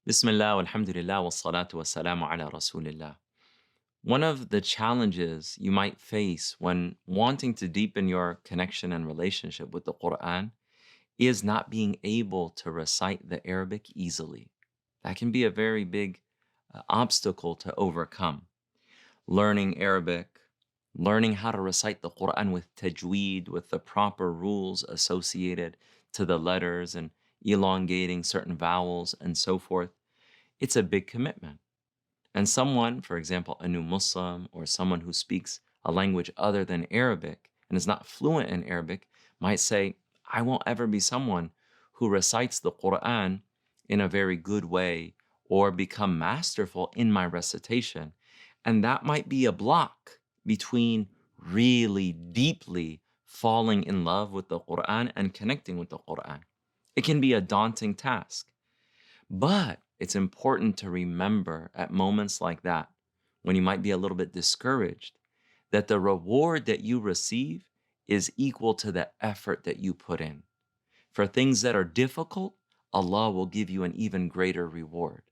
Bismillah, walhamdulillah, wassalatu wassalamu ala rasulillah. One of the challenges you might face when wanting to deepen your connection and relationship with the Quran is not being able to recite the Arabic easily. That can be a very big obstacle to overcome. Learning Arabic, learning how to recite the Quran with tajweed, with the proper rules associated to the letters and elongating certain vowels and so forth, it's a big commitment. And someone, for example, a new Muslim or someone who speaks a language other than Arabic and is not fluent in Arabic might say, I won't ever be someone who recites the Quran in a very good way or become masterful in my recitation. And that might be a block between really deeply falling in love with the Quran and connecting with the Quran. It can be a daunting task. But it's important to remember at moments like that, when you might be a little bit discouraged, that the reward that you receive is equal to the effort that you put in. For things that are difficult, Allah will give you an even greater reward.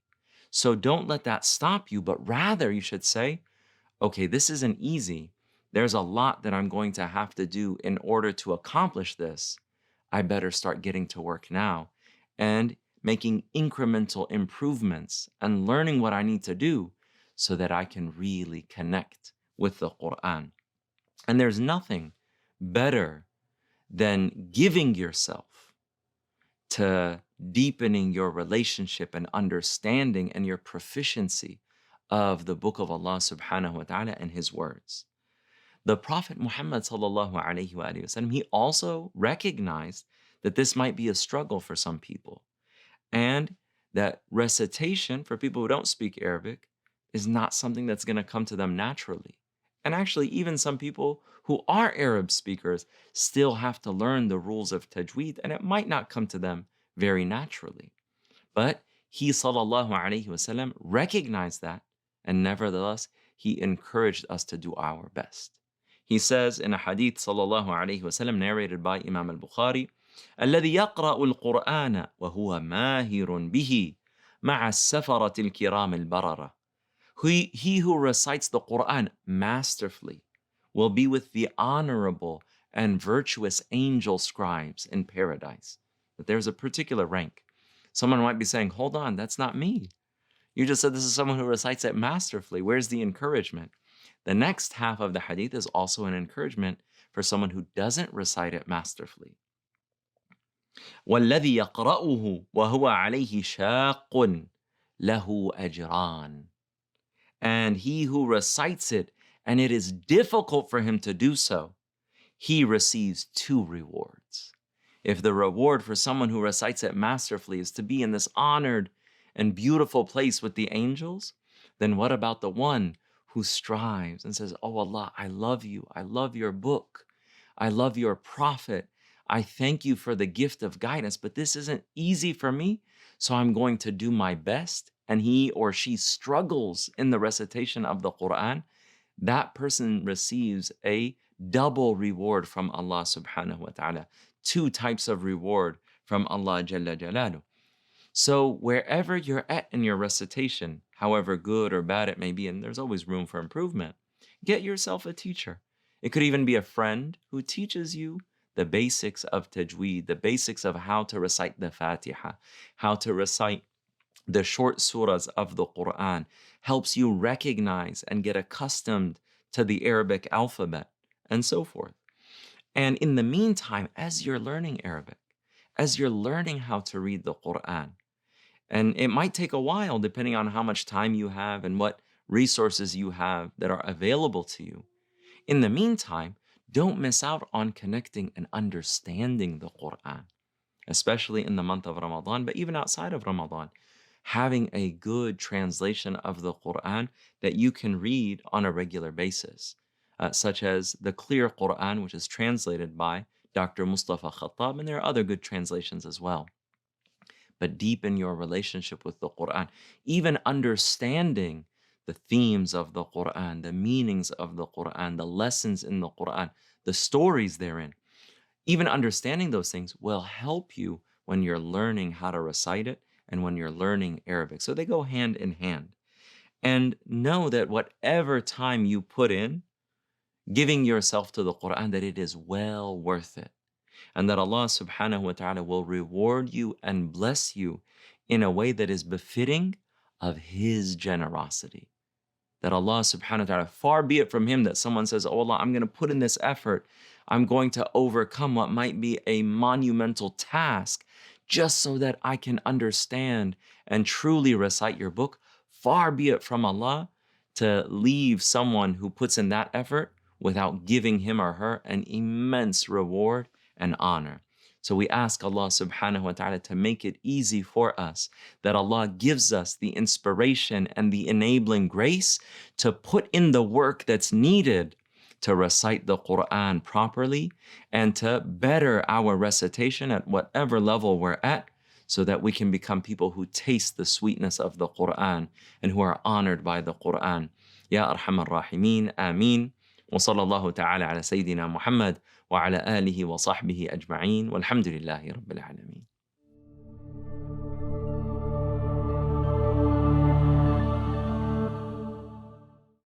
So don't let that stop you, but rather you should say, okay, this isn't easy. There's a lot that I'm going to have to do in order to accomplish this. I better start getting to work now and making incremental improvements and learning what I need to do so that I can really connect with the Quran. And there's nothing better than giving yourself to deepening your relationship and understanding and your proficiency of the book of Allah subhanahu wa ta'ala and his words. The Prophet Muhammad sallallahu alayhi wa sallam, he also recognized that this might be a struggle for some people, and that recitation for people who don't speak Arabic is not something that's going to come to them naturally. And actually, even some people who are Arab speakers still have to learn the rules of tajweed, and it might not come to them very naturally. But he sallallahu alayhi wasallam recognized that, and nevertheless, he encouraged us to do our best. He says in a hadith sallallahu alayhi wasallam narrated by Imam al-Bukhari, الذي يقرأ القرآن وهو ماهر به مع السفرة الكرام البررة. He who recites the Quran masterfully will be with the honorable and virtuous angel scribes in paradise. But there's a particular rank. Someone might be saying, hold on, that's not me. You just said this is someone who recites it masterfully. Where's the encouragement? The next half of the hadith is also an encouragement for someone who doesn't recite it masterfully. وَالَّذِي يَقْرَأُهُ وَهُوَ عَلَيْهِ شَاقٌ لَهُ أَجْرَانِ. And he who recites it, and it is difficult for him to do so, he receives two rewards. If the reward for someone who recites it masterfully is to be in this honored and beautiful place with the angels, then what about the one who strives and says, oh Allah, I love you. I love your book. I love your prophet. I thank you for the gift of guidance, but this isn't easy for me, so I'm going to do my best. And he or she struggles in the recitation of the Quran. That person receives a double reward from Allah subhanahu wa ta'ala. Two types of reward from Allah Jalla Jalaluh. So wherever you're at in your recitation, however good or bad it may be, and there's always room for improvement, get yourself a teacher. It could even be a friend who teaches you the basics of tajweed, the basics of how to recite the Fatiha, how to recite the short surahs of the Quran, helps you recognize and get accustomed to the Arabic alphabet, and so forth. And in the meantime, as you're learning Arabic, as you're learning how to read the Quran, and it might take a while depending on how much time you have and what resources you have that are available to you. In the meantime, don't miss out on connecting and understanding the Quran, especially in the month of Ramadan, but even outside of Ramadan. Having a good translation of the Quran that you can read on a regular basis, such as the Clear Quran, which is translated by Dr. Mustafa Khattab, and there are other good translations as well. But deepen your relationship with the Quran, even understanding the themes of the Quran, the meanings of the Quran, the lessons in the Quran, the stories therein. Even understanding those things will help you when you're learning how to recite it and when you're learning Arabic. So they go hand in hand. And know that whatever time you put in, giving yourself to the Quran, that it is well worth it. And that Allah subhanahu wa ta'ala will reward you and bless you in a way that is befitting of His generosity. That Allah subhanahu wa ta'ala, far be it from Him that someone says, oh Allah, I'm going to put in this effort. I'm going to overcome what might be a monumental task just so that I can understand and truly recite your book. Far be it from Allah to leave someone who puts in that effort without giving him or her an immense reward and honor. So we ask Allah subhanahu wa ta'ala to make it easy for us, that Allah gives us the inspiration and the enabling grace to put in the work that's needed to recite the Quran properly and to better our recitation at whatever level we're at, so that we can become people who taste the sweetness of the Quran and who are honored by the Quran. Ya Arhamar Rahimin, Ameen. وصلى الله تعالى على سيدنا محمد وعلى آله وصحبه أجمعين والحمد لله رب العالمين.